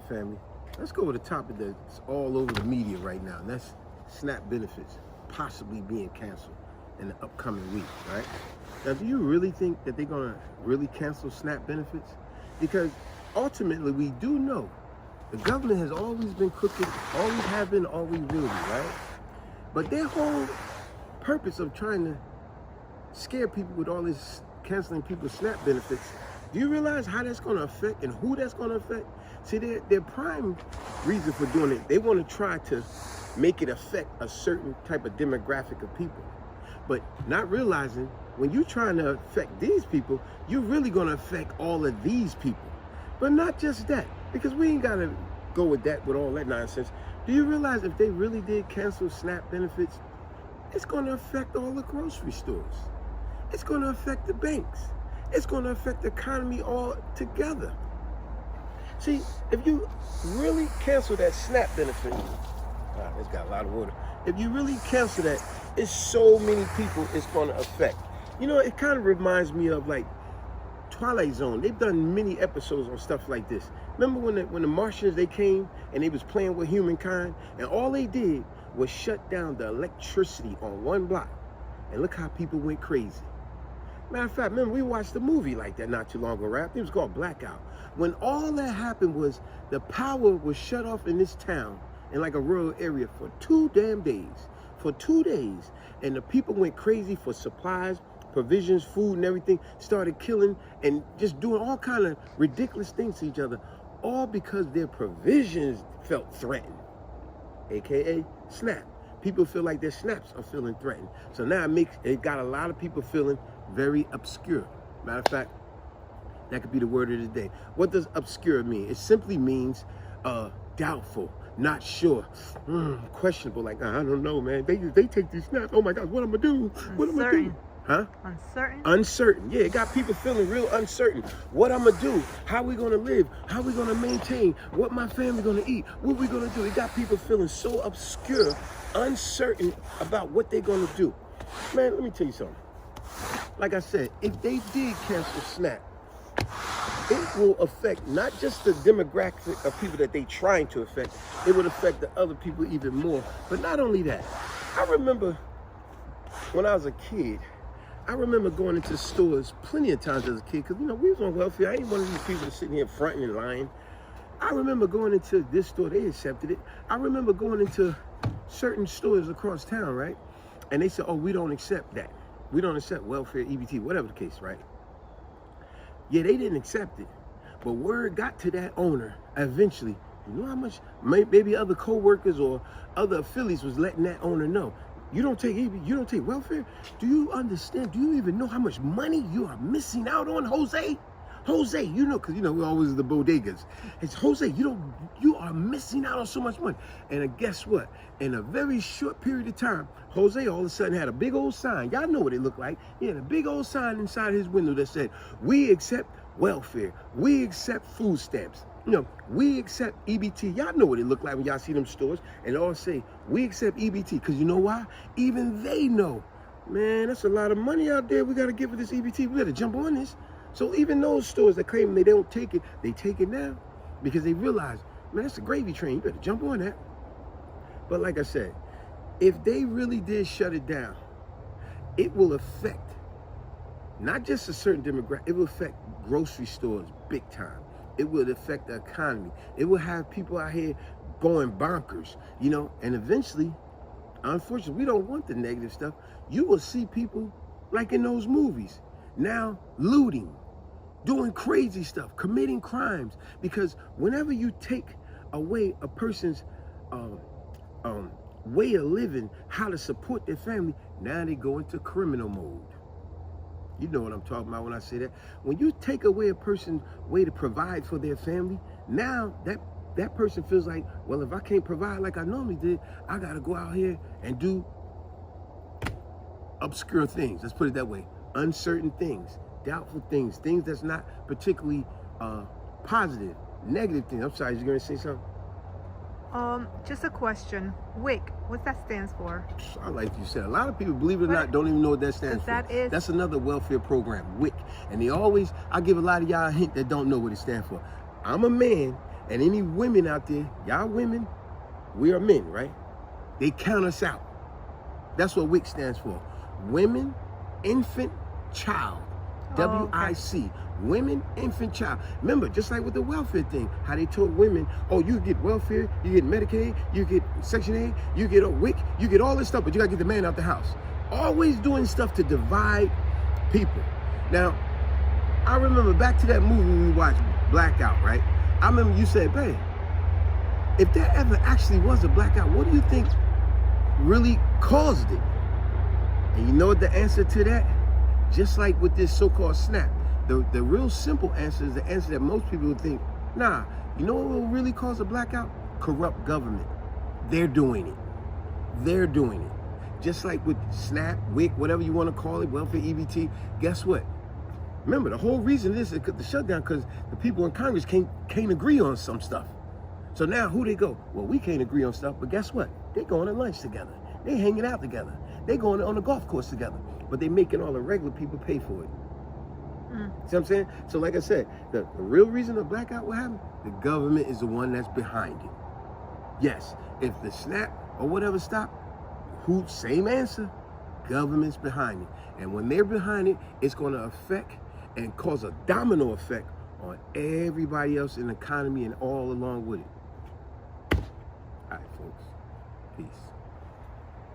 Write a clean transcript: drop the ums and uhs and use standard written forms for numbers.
Family, let's go with a topic that's all over the media right now, and that's SNAP benefits possibly being canceled in the upcoming week, right? Now, do you really think that they're gonna really cancel SNAP benefits? Because ultimately, we do know the government has always been crooked, always have been, always will be, right? But their whole purpose of trying to scare people with all this canceling people's SNAP benefits, do you realize how that's going to affect and who that's going to affect? See, their prime reason for doing it, they want to try to make it affect a certain type of demographic of people. But not realizing when you're trying to affect these people, you're really going to affect all of these people. But not just that, because we ain't got to go with that, with all that nonsense. Do you realize if they really did cancel SNAP benefits, it's going to affect all the grocery stores. It's going to affect the banks. It's going to affect the economy all together. See, if you really cancel that SNAP benefit, it's got a lot of water. If you really cancel that, it's so many people it's going to affect. You know, it kind of reminds me of like Twilight Zone. They've done many episodes on stuff like this. Remember when the Martians, they came and they was playing with humankind, and all they did was shut down the electricity on one block. And look how people went crazy. Matter of fact, remember we watched a movie like that not too long ago, right? It was called Blackout. When all that happened was the power was shut off in this town, in like a rural area, for 2 damn days. For 2 days. And the people went crazy for supplies, provisions, food, and everything. Started killing and just doing all kind of ridiculous things to each other. All because their provisions felt threatened. AKA SNAP. People feel like their snaps are feeling threatened. So now it got a lot of people feeling very obscure. Matter of fact, that could be the word of the day. What does obscure mean? It simply means doubtful, not sure, questionable. Like, I don't know, man. They take these snaps. Oh my God, what I'm gonna do? What I'm gonna do? Huh? Uncertain? Uncertain. Yeah, it got people feeling real uncertain. What I'm gonna do? How we gonna live? How we gonna maintain? What my family gonna eat? What we gonna do? It got people feeling so obscure, uncertain about what they're gonna do. Man, let me tell you something. Like I said, if they did cancel SNAP, it will affect not just the demographic of people that they trying to affect, it would affect the other people even more. But not only that, I remember when I was a kid, I remember going into stores plenty of times as a kid, because, you know, we was on welfare. I ain't one of these people sitting here fronting and lying. I remember going into this store, they accepted it. I remember going into certain stores across town, right? And they said, oh, we don't accept that. We don't accept welfare, EBT, whatever the case, right? Yeah, they didn't accept it. But word got to that owner eventually. You know how much, maybe other co-workers or other affiliates was letting that owner know. You don't take EBT, you don't take welfare? Do you understand? Do you even know how much money you are missing out on, Jose? Jose, you know, because, you know, we're always the bodegas. It's Jose, you are missing out on so much money. And guess what? In a very short period of time, Jose all of a sudden had a big old sign. Y'all know what it looked like. He had a big old sign inside his window that said, we accept welfare. We accept food stamps. You know, we accept EBT. Y'all know what it looked like when y'all see them stores. And all say, we accept EBT. Because you know why? Even they know, man, that's a lot of money out there. We got to give for this EBT. We got to jump on this. So even those stores that claim they don't take it, they take it now because they realize, man, that's a gravy train. You better jump on that. But like I said, if they really did shut it down, it will affect not just a certain demographic, it will affect grocery stores big time. It will affect the economy. It will have people out here going bonkers, you know, and eventually, unfortunately, we don't want the negative stuff. You will see people like in those movies now looting, doing crazy stuff, committing crimes, because whenever you take away a person's way of living, how to support their family, now they go into criminal mode. You know what I'm talking about when I say that. When you take away a person's way to provide for their family, now that person feels like, well, if I can't provide like I normally did, I gotta go out here and do obscure things. Let's put it that way. Uncertain things, doubtful things, things that's not particularly positive, negative things. I'm sorry, you're gonna say something? Just a question. WIC, what that stands for? I like you said. A lot of people, believe it or not, don't even know what that stands for. That's another welfare program, WIC. And I give a lot of y'all a hint that don't know what it stands for. I'm a man And any women out there, y'all women, we are men, right? They count us out. That's what WIC stands for. Women, Infant, Child. WIC. Women, Infant, Child. Remember, just like with the welfare thing, how they told women, oh, you get welfare, you get Medicaid, you get Section 8, you get a WIC, you get all this stuff, but you gotta get the man out the house. Always doing stuff to divide people. Now, I remember back to that movie we watched, Blackout, right? I remember you said, babe, if there ever actually was a blackout, what do you think really caused it? And you know what the answer to that? Just like with this so-called snap, the real simple answer is the answer that most people would think, nah, you know what will really cause a blackout? Corrupt government. They're doing it. They're doing it. Just like with SNAP, WIC, whatever you want to call it, welfare, EBT, guess what? Remember, the whole reason this is the shutdown because the people in Congress can't agree on some stuff. So now who they go? Well, we can't agree on stuff, but guess what? They're going to lunch together. They're hanging out together. They're going on the golf course together. But they're making all the regular people pay for it. See what I'm saying? So like I said, the real reason the blackout will happen, the government is the one that's behind it. Yes, if the SNAP or whatever stop, same answer, government's behind it. And when they're behind it, it's going to affect and cause a domino effect on everybody else in the economy and all along with it. All right, folks. Peace.